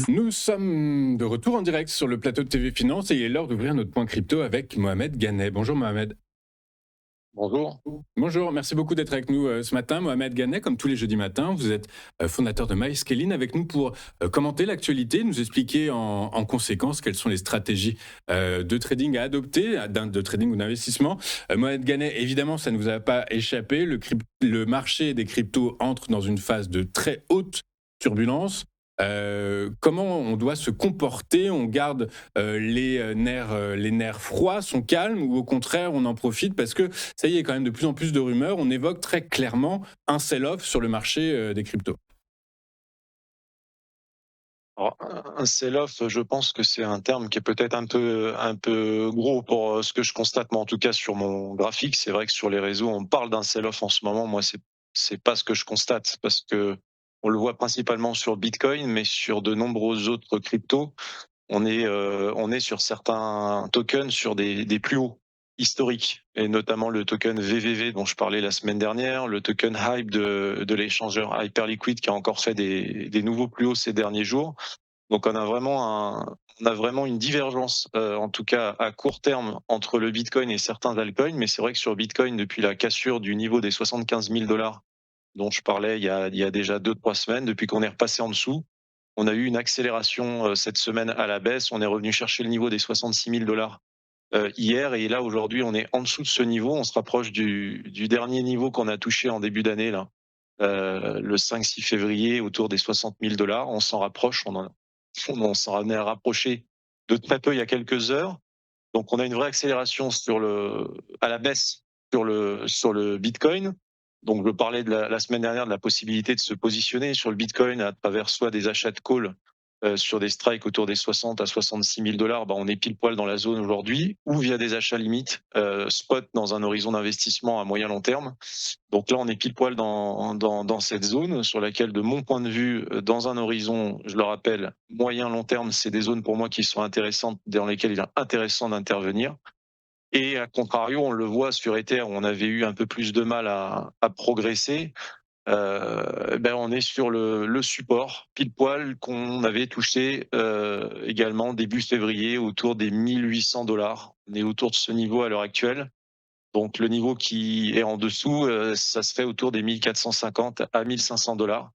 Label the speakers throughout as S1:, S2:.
S1: Nous sommes de retour en direct sur le plateau de TV Finance et il est l'heure d'ouvrir notre point crypto avec Mohamed Ganet. Bonjour Mohamed.
S2: Bonjour.
S1: Bonjour, merci beaucoup d'être avec nous ce matin. Mohamed Ganet, comme tous les jeudis matins, vous êtes fondateur de MyScaling avec nous pour commenter l'actualité, nous expliquer en conséquence quelles sont les stratégies de trading à adopter, de trading ou d'investissement. Mohamed Ganet, évidemment, ça ne vous a pas échappé. Le marché des cryptos entre dans une phase de très haute turbulence. Comment on doit se comporter? On garde les nerfs froids, sont calmes, ou au contraire on en profite parce que ça y est, quand même de plus en plus de rumeurs. On évoque très clairement un sell-off sur le marché des cryptos.
S2: Alors, un sell-off, je pense que c'est un terme qui est peut-être un peu gros pour ce que je constate, moi en tout cas sur mon graphique. C'est vrai que sur les réseaux, on parle d'un sell-off en ce moment. Moi, c'est pas ce que je constate parce que on le voit principalement sur Bitcoin, mais sur de nombreux autres cryptos, on est sur certains tokens sur des plus hauts historiques, et notamment le token VVV dont je parlais la semaine dernière, le token Hype de l'échangeur Hyperliquid qui a encore fait des nouveaux plus hauts ces derniers jours. Donc on a vraiment une divergence, en tout cas à court terme, entre le Bitcoin et certains altcoins. Mais c'est vrai que sur Bitcoin, depuis la cassure du niveau des 75 000 $ dont je parlais il y a déjà 2-3 semaines, depuis qu'on est repassé en dessous, on a eu une accélération cette semaine à la baisse. On est revenu chercher le niveau des 66 000 $ hier, et là aujourd'hui on est en dessous de ce niveau. On se rapproche du dernier niveau qu'on a touché en début d'année là, le 5-6 février, autour des 60 000 $. On s'en rapproche, on s'en est rapproché de très peu il y a quelques heures. Donc on a une vraie accélération à la baisse sur le Bitcoin. Donc je parlais la semaine dernière de la possibilité de se positionner sur le Bitcoin à travers soit des achats de call sur des strikes autour des 60 à 66 000 $. On est pile poil dans la zone aujourd'hui, ou via des achats limites spot dans un horizon d'investissement à moyen long terme. Donc là, on est pile poil dans cette zone sur laquelle, de mon point de vue, dans un horizon, je le rappelle, moyen long terme, c'est des zones pour moi qui sont intéressantes, dans lesquelles il est intéressant d'intervenir. Et à contrario, on le voit sur Ether, où on avait eu un peu plus de mal à progresser. On est sur le support pile poil qu'on avait touché également début février, autour des 1 800 $. On est autour de ce niveau à l'heure actuelle. Donc le niveau qui est en dessous, ça serait autour des 1 450 à 1 500 $.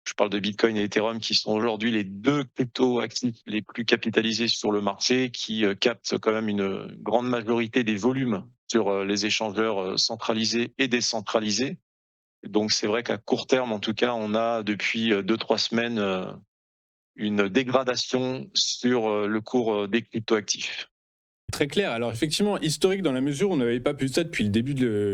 S2: Je parle de Bitcoin et Ethereum, qui sont aujourd'hui les deux cryptos actifs les plus capitalisés sur le marché, qui captent quand même une grande majorité des volumes sur les échangeurs centralisés et décentralisés. Donc c'est vrai qu'à court terme, en tout cas, on a depuis 2-3 semaines une dégradation sur le cours des cryptoactifs.
S1: Très clair. Alors effectivement, historique dans la mesure où on n'avait pas pu ça depuis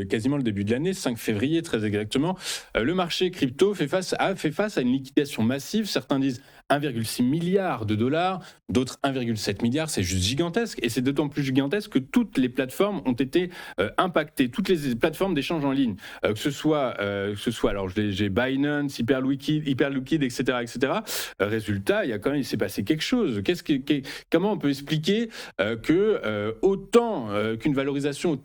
S1: quasiment le début de l'année, 5 février très exactement. Le marché crypto a fait face à une liquidation massive. Certains disent 1,6 milliard de dollars, d'autres 1,7 milliard. C'est juste gigantesque. Et c'est d'autant plus gigantesque que toutes les plateformes ont été impactées, toutes les plateformes d'échange en ligne, que ce soit alors j'ai Binance, Hyperliquid, etc., etc. Résultat, il s'est passé quelque chose. Comment on peut expliquer que autant qu'une valorisation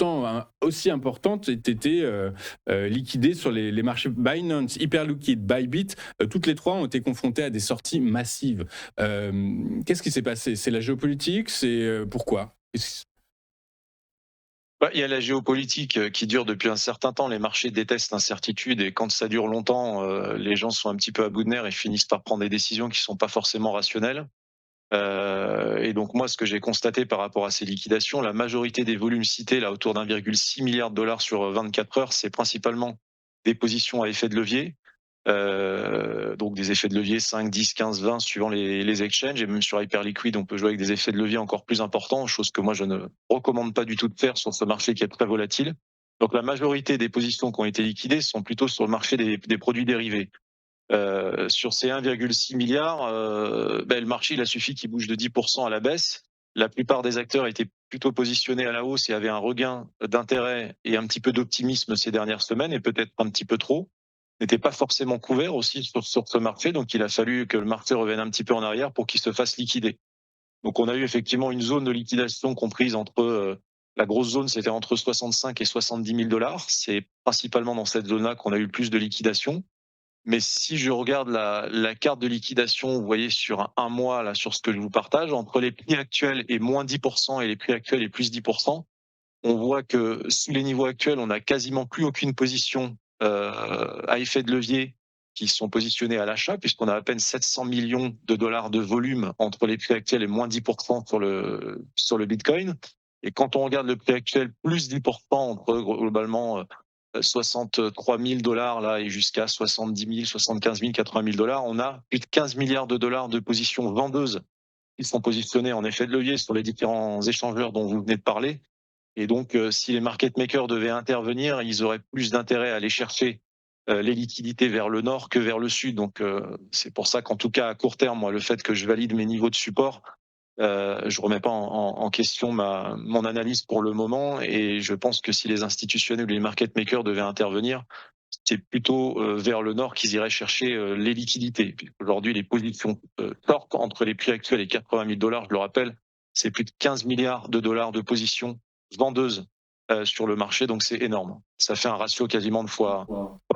S1: aussi importante ait été liquidée sur les marchés Binance, Hyperliquid, Bybit, toutes les trois ont été confrontées à des sorties massives. Qu'est-ce qui s'est passé? C'est la géopolitique? C'est pourquoi?
S2: Il y a la géopolitique qui dure depuis un certain temps. Les marchés détestent l'incertitude, et quand ça dure longtemps, les gens sont un petit peu à bout de nerfs et finissent par prendre des décisions qui ne sont pas forcément rationnelles. Et donc moi, ce que j'ai constaté par rapport à ces liquidations, la majorité des volumes cités, là, autour d'1,6 milliard de dollars sur 24 heures, c'est principalement des positions à effet de levier. Donc des effets de levier 5, 10, 15, 20 suivant les exchanges, et même sur Hyperliquid, on peut jouer avec des effets de levier encore plus importants, chose que moi je ne recommande pas du tout de faire sur ce marché qui est très volatile. Donc la majorité des positions qui ont été liquidées sont plutôt sur le marché des produits dérivés. Sur ces 1,6 milliard, le marché, il a suffi qu'il bouge de 10% à la baisse. La plupart des acteurs étaient plutôt positionnés à la hausse et avaient un regain d'intérêt et un petit peu d'optimisme ces dernières semaines, et peut-être un petit peu trop. N'étaient pas forcément couverts aussi sur ce marché, donc il a fallu que le marché revienne un petit peu en arrière pour qu'il se fasse liquider. Donc on a eu effectivement une zone de liquidation comprise entre la grosse zone, c'était entre 65 et 70 000 $. C'est principalement dans cette zone-là qu'on a eu le plus de liquidation. Mais si je regarde la carte de liquidation, vous voyez sur un mois, là, sur ce que je vous partage, entre les prix actuels et moins 10% et les prix actuels et plus 10%, on voit que sous les niveaux actuels, on n'a quasiment plus aucune position à effet de levier qui sont positionnés à l'achat, puisqu'on a à peine 700 millions de dollars de volume entre les prix actuels et moins 10% sur le Bitcoin. Et quand on regarde le prix actuel, plus 10% entre globalement 63 000 dollars là, et jusqu'à 70 000, 75 000, 80 000 dollars, on a plus de 15 milliards de dollars de positions vendeuses qui sont positionnées en effet de levier sur les différents échangeurs dont vous venez de parler. Et donc, si les market makers devaient intervenir, ils auraient plus d'intérêt à aller chercher les liquidités vers le nord que vers le sud. Donc, c'est pour ça qu'en tout cas, à court terme, moi, le fait que je valide mes niveaux de support, je remets pas en question mon analyse pour le moment. Et je pense que si les institutionnels ou les market makers devaient intervenir, c'est plutôt vers le nord qu'ils iraient chercher les liquidités. Aujourd'hui, les positions torques entre les prix actuels et 80 000 dollars, je le rappelle, c'est plus de 15 milliards de dollars de positions vendeuses sur le marché, donc c'est énorme. Ça fait un ratio quasiment de fois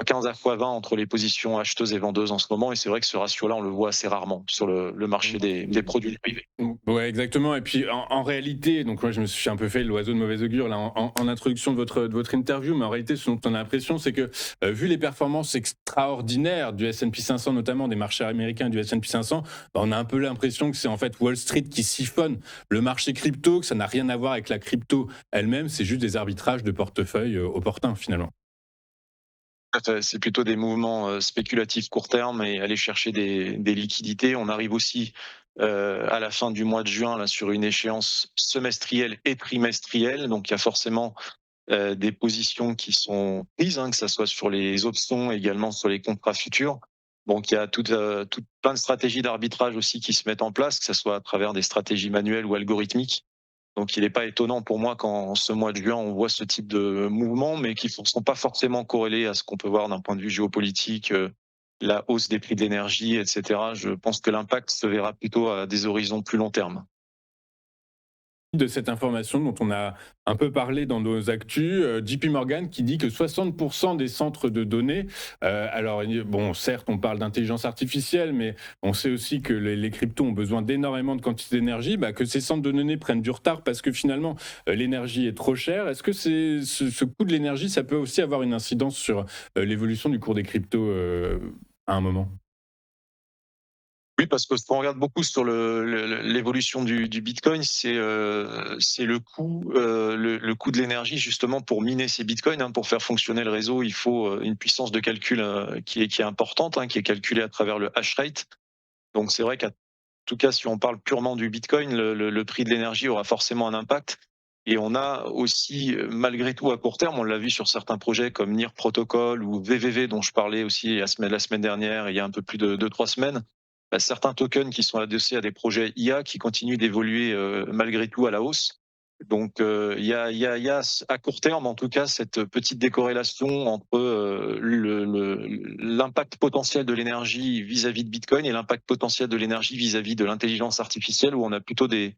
S2: 15 à fois 20 entre les positions acheteuses et vendeuses en ce moment, et c'est vrai que ce ratio-là, on le voit assez rarement sur le marché des produits privés.
S1: Ouais, exactement. Et puis en réalité, donc moi je me suis un peu fait l'oiseau de mauvais augure là en introduction de votre interview, mais en réalité, ce dont on a l'impression, c'est que vu les performances extraordinaires du S&P 500, notamment des marchés américains et du S&P 500, bah, on a un peu l'impression que c'est en fait Wall Street qui siphonne le marché crypto, que ça n'a rien à voir avec la crypto elle-même, c'est juste des arbitrages de portefeuille opportuns finalement.
S2: C'est plutôt des mouvements spéculatifs court terme et aller chercher des liquidités. On arrive aussi à la fin du mois de juin là, sur une échéance semestrielle et trimestrielle. Donc il y a forcément des positions qui sont prises, hein, que ce soit sur les options, également sur les contrats futurs. Donc il y a tout plein de stratégies d'arbitrage aussi qui se mettent en place, que ce soit à travers des stratégies manuelles ou algorithmiques. Donc il n'est pas étonnant pour moi qu'en ce mois de juin, on voit ce type de mouvement, mais qui ne sont pas forcément corrélés à ce qu'on peut voir d'un point de vue géopolitique, la hausse des prix de l'énergie, etc. Je pense que l'impact se verra plutôt à des horizons plus long terme.
S1: De cette information dont on a un peu parlé dans nos actus, JP Morgan qui dit que 60% des centres de données, alors bon, certes, on parle d'intelligence artificielle, mais on sait aussi que les cryptos ont besoin d'énormément de quantité d'énergie, bah, que ces centres de données prennent du retard parce que finalement, l'énergie est trop chère. Est-ce que ce coût de l'énergie, ça peut aussi avoir une incidence sur l'évolution du cours des cryptos à un moment?
S2: Oui, parce que ce qu'on regarde beaucoup sur l'évolution du Bitcoin, c'est le coût de l'énergie justement pour miner ces Bitcoins, hein. Pour faire fonctionner le réseau, il faut une puissance de calcul qui est importante, hein, qui est calculée à travers le hash rate. Donc c'est vrai qu'à tout cas, si on parle purement du Bitcoin, le prix de l'énergie aura forcément un impact. Et on a aussi, malgré tout, à court terme, on l'a vu sur certains projets comme NIR Protocol ou VVV, dont je parlais aussi la semaine dernière, il y a un peu plus de 3 semaines, bah, certains tokens qui sont adossés à des projets IA qui continuent d'évoluer malgré tout à la hausse. Donc, il y a à court terme, en tout cas, cette petite décorrélation entre l'impact potentiel de l'énergie vis-à-vis de Bitcoin et l'impact potentiel de l'énergie vis-à-vis de l'intelligence artificielle, où on a plutôt des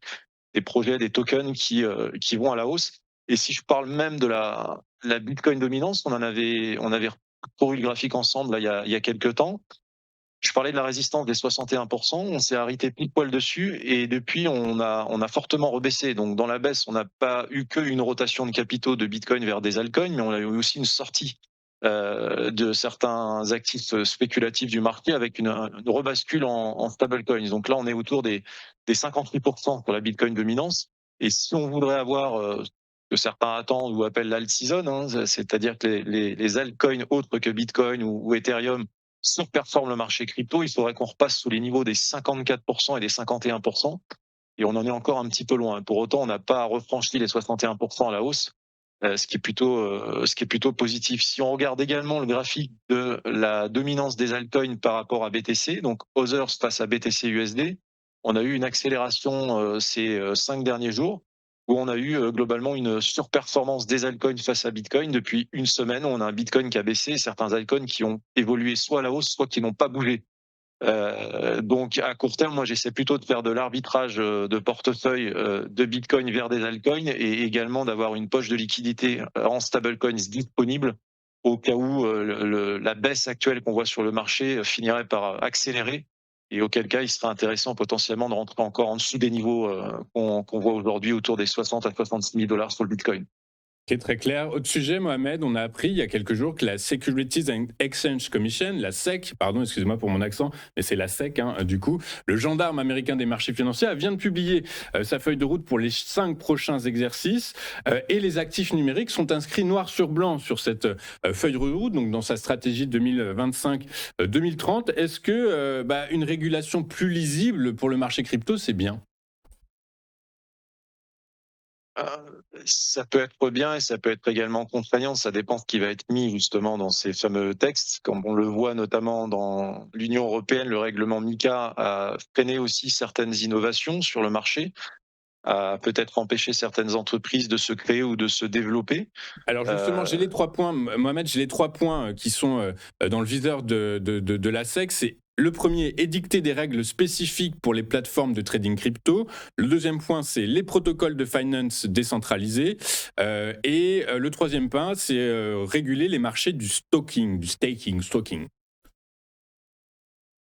S2: projets, des tokens qui vont à la hausse. Et si je parle même de la Bitcoin dominance, on avait parcouru le graphique ensemble là, il y a quelques temps. Je parlais de la résistance des 61%, on s'est arrêté pile poil dessus et depuis on a fortement rebaissé. Donc dans la baisse, on n'a pas eu qu'une rotation de capitaux de Bitcoin vers des altcoins, mais on a eu aussi une sortie de certains actifs spéculatifs du marché avec une rebascule en stablecoins. Donc là, on est autour des 58% pour la Bitcoin dominance. Et si on voudrait avoir ce que certains attendent ou appellent l'alt season, hein, c'est-à-dire que les altcoins autres que Bitcoin ou Ethereum surperforme le marché crypto, il faudrait qu'on repasse sous les niveaux des 54% et des 51%. Et on en est encore un petit peu loin. Pour autant, on n'a pas refranchi les 61% à la hausse, ce qui est plutôt positif. Si on regarde également le graphique de la dominance des altcoins par rapport à BTC, donc Others face à BTC USD, on a eu une accélération ces 5 derniers jours où on a eu globalement une surperformance des altcoins face à Bitcoin. Depuis une semaine, on a un Bitcoin qui a baissé et certains altcoins qui ont évolué soit à la hausse, soit qui n'ont pas bougé. Donc à court terme, moi j'essaie plutôt de faire de l'arbitrage de portefeuille de Bitcoin vers des altcoins et également d'avoir une poche de liquidité en stablecoins disponible au cas où la baisse actuelle qu'on voit sur le marché finirait par accélérer, et auquel cas il serait intéressant potentiellement de rentrer encore en dessous des niveaux qu'on voit aujourd'hui autour des 60 à 66 000 dollars sur le Bitcoin.
S1: Ok, très clair. Autre sujet, Mohamed, on a appris il y a quelques jours que la Securities and Exchange Commission, la SEC, pardon, excusez-moi pour mon accent, mais c'est la SEC, hein, du coup, le gendarme américain des marchés financiers, vient de publier sa feuille de route pour les 5 prochains exercices et les actifs numériques sont inscrits noir sur blanc sur cette feuille de route, donc dans sa stratégie 2025-2030. Est-ce que une régulation plus lisible pour le marché crypto, c'est bien?
S2: Ça peut être bien et ça peut être également contraignant, ça dépend ce qui va être mis justement dans ces fameux textes. Comme on le voit notamment dans l'Union européenne, le règlement MiCA a freiné aussi certaines innovations sur le marché, a peut-être empêché certaines entreprises de se créer ou de se développer.
S1: Alors justement, j'ai
S2: Euh,
S1: les 3 points, Mohamed, j'ai les 3 points qui sont dans le viseur de la SEC. C'est le premier, édicter des règles spécifiques pour les plateformes de trading crypto. Le deuxième point, c'est les protocoles de finance décentralisés. Et le troisième point, c'est réguler les marchés du stocking, du staking.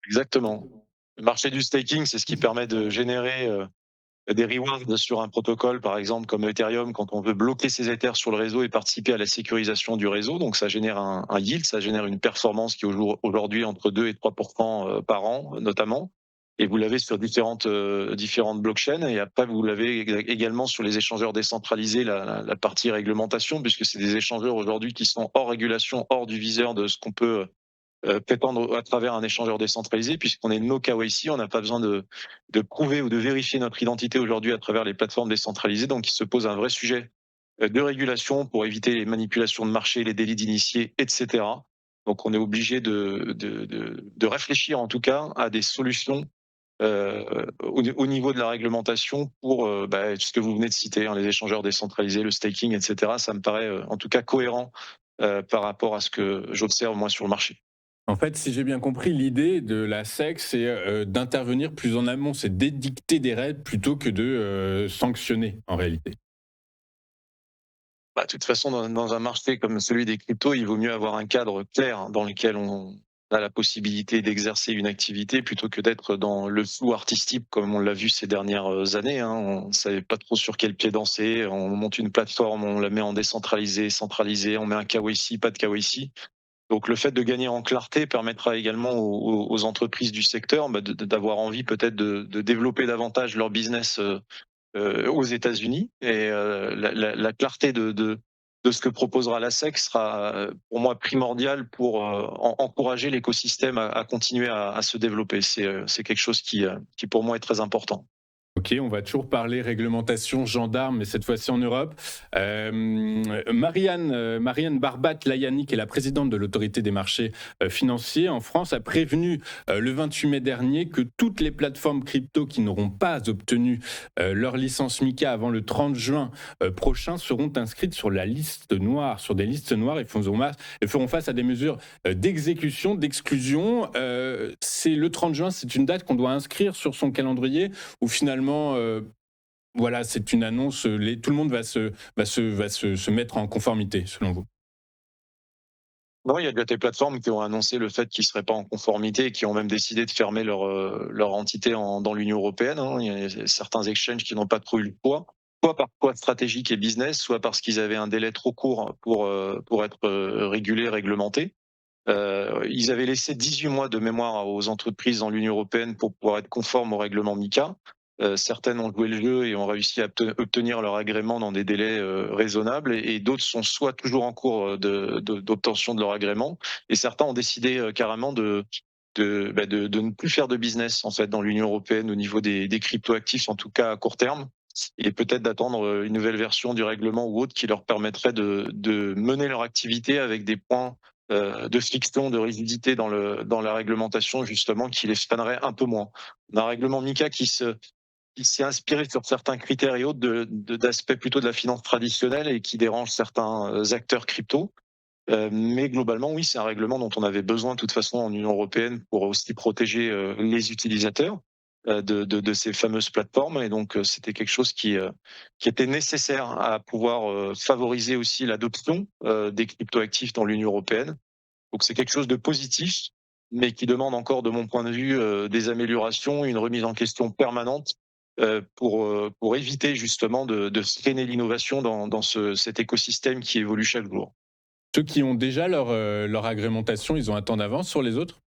S2: Exactement. Le marché du staking, c'est ce qui permet de générer des rewards sur un protocole, par exemple, comme Ethereum, quand on veut bloquer ses Ethers sur le réseau et participer à la sécurisation du réseau. Donc, ça génère un yield, ça génère une performance qui est aujourd'hui entre 2 et 3% par an, notamment. Et vous l'avez sur différentes blockchains. Et après, vous l'avez également sur les échangeurs décentralisés, la partie réglementation, puisque c'est des échangeurs aujourd'hui qui sont hors régulation, hors du viseur de ce qu'on peut prétendre à travers un échangeur décentralisé, puisqu'on est no KYC, on n'a pas besoin de prouver ou de vérifier notre identité aujourd'hui à travers les plateformes décentralisées. Donc, il se pose un vrai sujet de régulation pour éviter les manipulations de marché, les délits d'initiés, etc. Donc, on est obligé de réfléchir en tout cas à des solutions au niveau de la réglementation pour ce que vous venez de citer, hein, les échangeurs décentralisés, le staking, etc. Ça me paraît en tout cas cohérent par rapport à ce que j'observe moi sur le marché.
S1: En fait, si j'ai bien compris, l'idée de la SEC, c'est d'intervenir plus en amont, c'est d'édicter des règles plutôt que de sanctionner en réalité.
S2: Bah, de toute façon, dans un marché comme celui des cryptos, il vaut mieux avoir un cadre clair dans lequel on a la possibilité d'exercer une activité plutôt que d'être dans le flou artistique comme on l'a vu ces dernières années, hein. On ne savait pas trop sur quel pied danser. On monte une plateforme, on la met en décentralisé, centralisé, on met un KYC, pas de KYC. Donc le fait de gagner en clarté permettra également aux entreprises du secteur d'avoir envie peut-être de développer davantage leur business aux États-Unis. Et la clarté de ce que proposera la SEC sera pour moi primordiale pour encourager l'écosystème à continuer à se développer. C'est quelque chose qui pour moi est très important.
S1: Ok, on va toujours parler réglementation gendarme, mais cette fois-ci en Europe. Marianne Barbat-Layani, qui est la présidente de l'autorité des marchés financiers en France, a prévenu le 28 mai dernier que toutes les plateformes crypto qui n'auront pas obtenu leur licence MiCA avant le 30 juin prochain seront inscrites sur la liste noire, sur des listes noires et feront face à des mesures d'exécution, d'exclusion. C'est le 30 juin, c'est une date qu'on doit inscrire sur son calendrier ou finalement, voilà, c'est une annonce, tout le monde va se mettre en conformité, selon vous?
S2: Non, il y a déjà des plateformes qui ont annoncé le fait qu'ils ne seraient pas en conformité et qui ont même décidé de fermer leur entité dans l'Union européenne, hein. Il y a certains exchanges qui n'ont pas trop eu le poids, soit par poids stratégique et business, soit parce qu'ils avaient un délai trop court pour être régulés, réglementés. Ils avaient laissé 18 mois de mémoire aux entreprises dans l'Union européenne pour pouvoir être conformes au règlement MiCA. Certaines ont joué le jeu et ont réussi à obtenir leur agrément dans des délais raisonnables, et d'autres sont soit toujours en cours d'obtention de leur agrément, et certains ont décidé carrément de ne plus faire de business en fait dans l'Union européenne au niveau des cryptoactifs, en tout cas à court terme, et peut-être d'attendre une nouvelle version du règlement ou autre qui leur permettrait de mener leur activité avec des points de friction, de rigidité dans la réglementation, justement, qui les freinerait un peu moins. On a un règlement MiCA qui s'est inspiré sur certains critères et autres d'aspects plutôt de la finance traditionnelle et qui dérange certains acteurs crypto. Mais globalement, oui, c'est un règlement dont on avait besoin de toute façon en Union européenne pour aussi protéger les utilisateurs. de ces fameuses plateformes. Et donc, c'était quelque chose qui était nécessaire à pouvoir favoriser aussi l'adoption des cryptoactifs dans l'Union européenne. Donc c'est quelque chose de positif, mais qui demande encore, de mon point de vue, des améliorations, une remise en question permanente pour éviter justement de freiner l'innovation dans cet écosystème qui évolue chaque jour.
S1: Ceux qui ont déjà leur agrémentation, ils ont un temps d'avance sur les autres?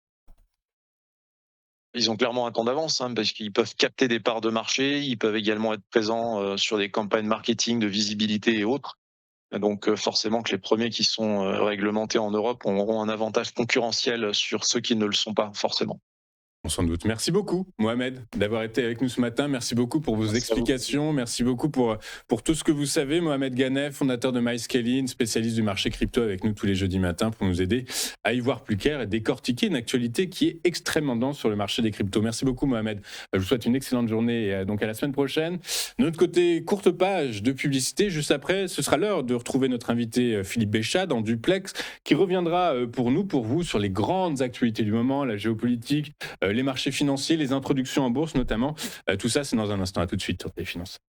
S2: Ils ont clairement un temps d'avance, hein, parce qu'ils peuvent capter des parts de marché, ils peuvent également être présents sur des campagnes marketing de visibilité et autres. Donc forcément que les premiers qui sont réglementés en Europe auront un avantage concurrentiel sur ceux qui ne le sont pas forcément.
S1: On s'en doute. Merci beaucoup, Mohamed, d'avoir été avec nous ce matin. Merci beaucoup pour vos
S2: Merci à vous.
S1: explications. Merci beaucoup pour tout ce que vous savez. Mohamed Ganef, fondateur de MyScaling, spécialiste du marché crypto, avec nous tous les jeudis matins pour nous aider à y voir plus clair et décortiquer une actualité qui est extrêmement dense sur le marché des cryptos. Merci beaucoup, Mohamed. Je vous souhaite une excellente journée et donc à la semaine prochaine. De notre côté, courte page de publicité. Juste après, ce sera l'heure de retrouver notre invité Philippe Béchat dans Duplex, qui reviendra pour nous, pour vous, sur les grandes actualités du moment, la géopolitique, les marchés financiers, les introductions en bourse notamment. Tout ça, c'est dans un instant. À tout de suite sur les finances.